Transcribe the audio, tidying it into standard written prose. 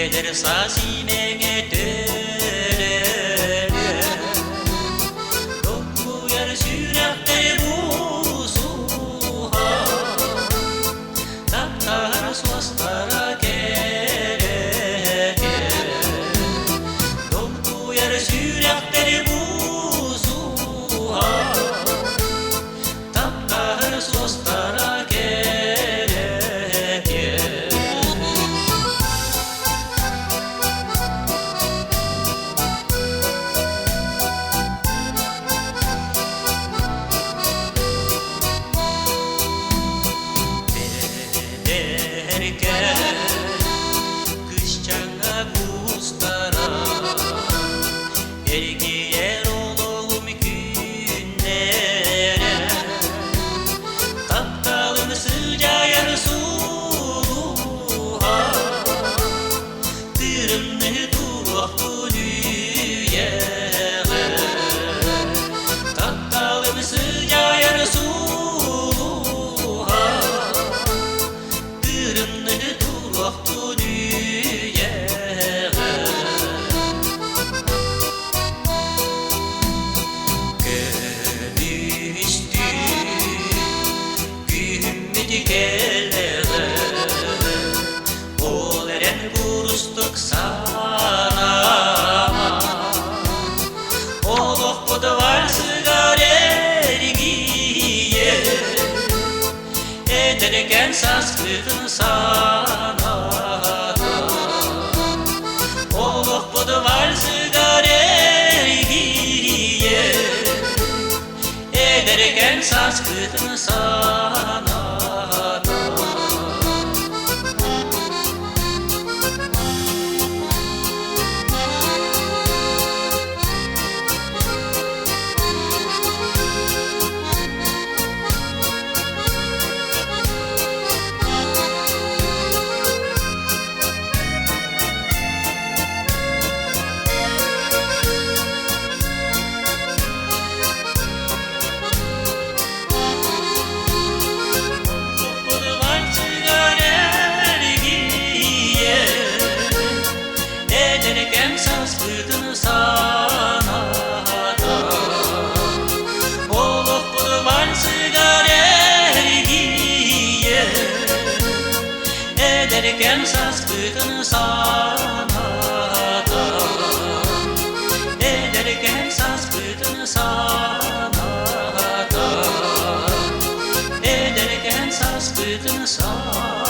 eder sazimenge törere Dokku yer sürekte busuha Taktara swastara kereke Dokku yer sürekte busuha Taktara swastara Kışçan Ağustos'tara Ergiyer oğlum günlere Taptalın sıcağır suha Tırımını tuğak dünüye Taptalın sıcağır suha Tırımını tuğak dünüye Gönüstü gümmidi kellere Ol eren burustuk sana Olup bu da var sıgar ergiye Ederken saskıdın sana Olup bu da var sıgar ergiye Ederken saskıdın sana Ederken saskıdın sana da Olup bulman sıgar ergiye Ederken saskıdın sana da Ederken saskıdın sana da Ederken saskıdın sana